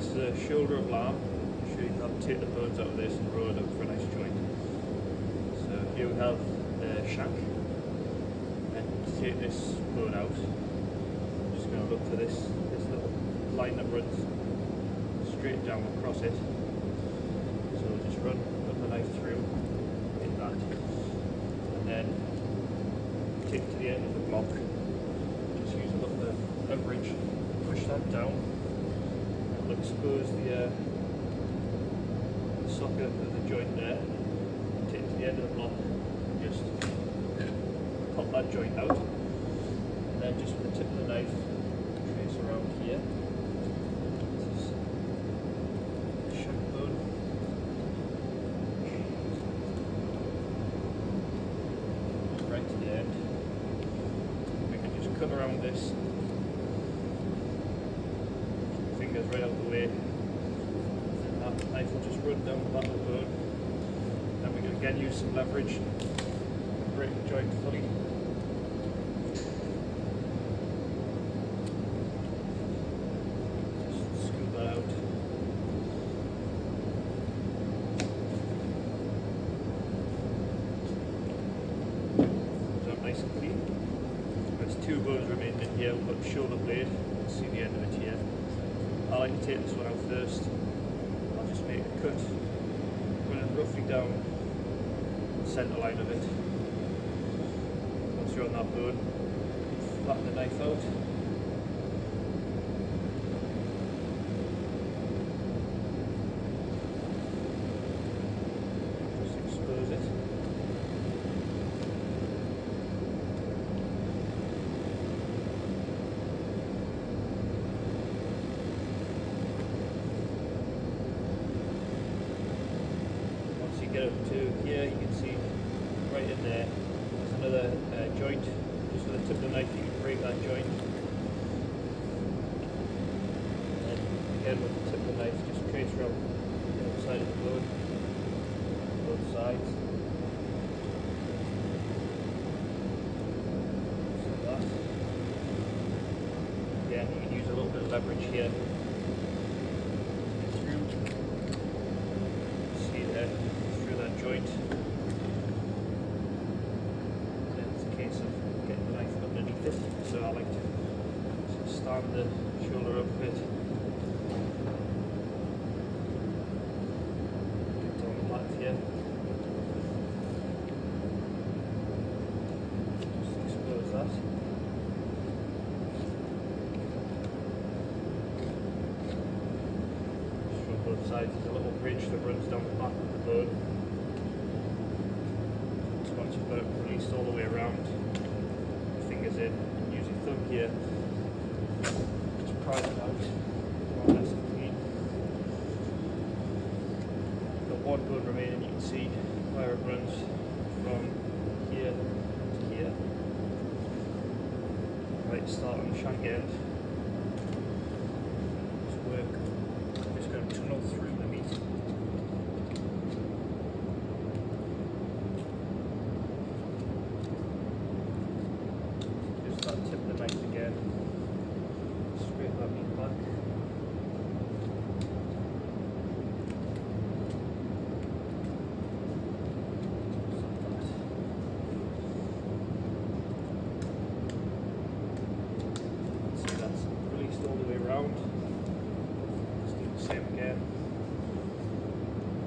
this is a shoulder of lamb. I'm sure you can take the bones out of this and roll it up for a nice joint. So here we have the shank. And to take this bone out, I'm just going to look for this little line that runs straight down across it. So we'll just run the knife through in that, and then take it to the end of the block. Just use a little bit of leverage, push that down. It'll expose the socket of the joint there. Take it to the end of the block, and just pop that joint out, and then just with the tip of the knife, trace around here. This is the shank bone. Right to the end. We can just cut around this. Fingers right out of the way. And that knife will just run down the back of the bone. Then we can again use some leverage and break the joint fully. Just scoop that out. So nice and clean. There's two bones remaining in here. We've got the shoulder blade. You can see the end of it here. I like to take this one out first. I'll just make a cut, running roughly down the centre line of it. Once you're on that bone, flatten the knife out. Just expose it. Get up to here, you can see right in there, there's another joint. Just with the tip of the knife you can break that joint. And again with the tip of the knife, just trace around the outside of the bone, both sides. So that. Again, you can use a little bit of leverage here. Joint. Then it's a case of getting the knife underneath it. So I like to stand the shoulder up a bit. Get down the back here. Just expose that. Just from both sides, there's a little ridge that runs down the back of the bone. Once you've got it released all the way around, fingers in, use your thumb here, just pry it out, nice and clean. Got one bone remaining, you can see where it runs from here to here. Right, start on the shank end. Just work, I'm just going to tunnel through the meat. Tip the knife again, scrape that meat back. See, that's released all the way around. Just do the same again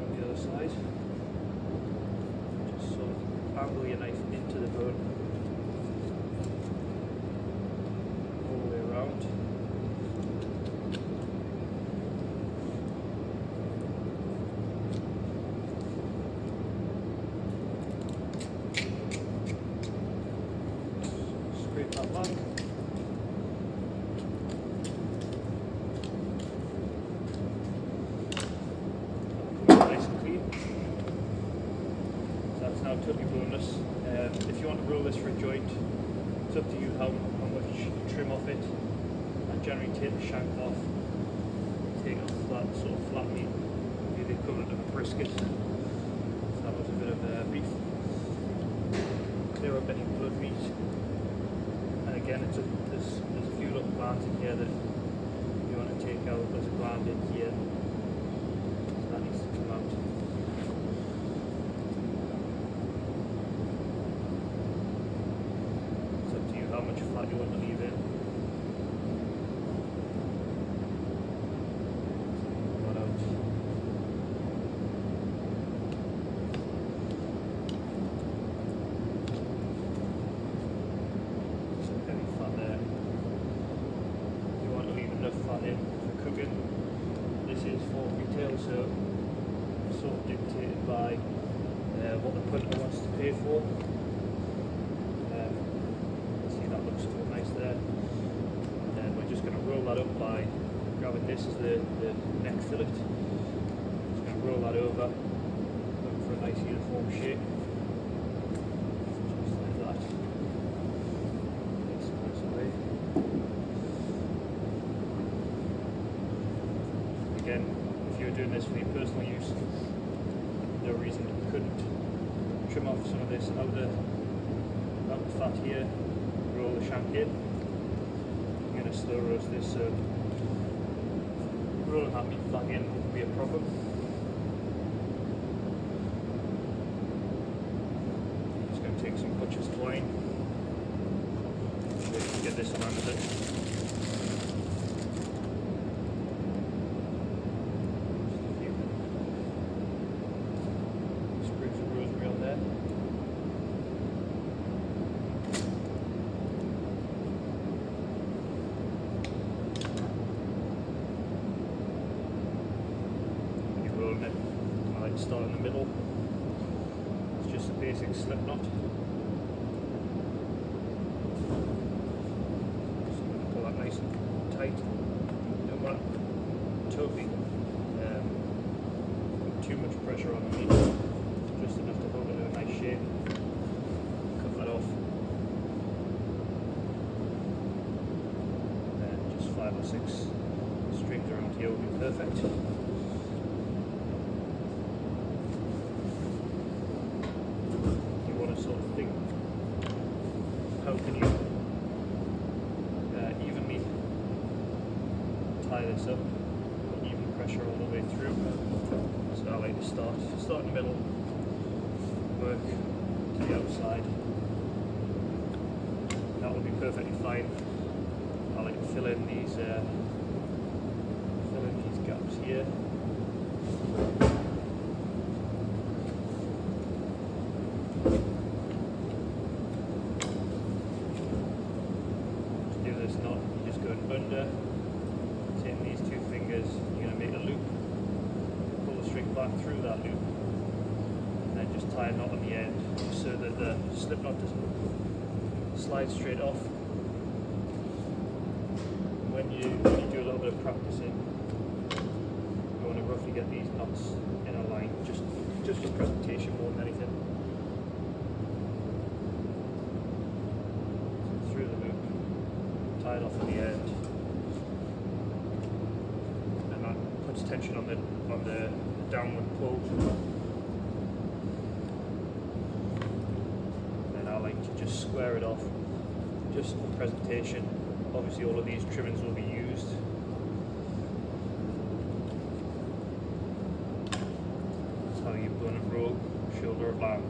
on the other side. Just sort of angle your knife into the bone. Scrape that back. Nice and clean. So that's now totally boneless. If you want to roll this for a joint, it's up to you how much you trim off it. I generally take the shank off, take off that sort of flat meat, maybe the equivalent of a brisket. So that was a bit of beef. Clear up any blood meat. And again, there's a few little parts in here that you want to take out, there's a gland in here, so that needs to come out. It's up to you how much fat you want to leave in. That out. Some heavy fat there. You want to leave enough fat in for cooking. This is for retail, so sort of dictated by what the punter wants to pay for. See, that looks so nice there. And we're just going to roll that up by grabbing this as the neck fillet. Just going to roll that over, look for a nice uniform shape. Just like that. Nice, nice away. Again, if you were doing this for your personal use, no reason you couldn't trim off some of this outer fat here, roll the shank in. I'm going to slow roast this, so rolling that meat back in wouldn't be a problem. Just going to take some butcher's twine, get this on under it. Start in the middle. It's just a basic slip knot. Just going to pull that nice and tight. Don't want to totally put too much pressure on the meat, just enough to hold it in a nice shape. Cut that off. And just 5 or 6 strings around here will be perfect. Sort of thing. How can you evenly tie this up, put even pressure all the way through? So I like to start in the middle, work to the outside. That will be perfectly fine. I like to fill in these gaps here. Under, take these 2 fingers, you're going to make a loop, pull the string back through that loop, and then just tie a knot on the end so that the slip knot doesn't slide straight off. When you do a little bit of practicing, you want to roughly get these knots in a line, just for presentation more than anything. So through the loop, tie it off at the end. Tension on the downward pull. Then I like to just square it off, just for presentation. Obviously all of these trimmings will be used. That's how you bun and roll, shoulder or lamb.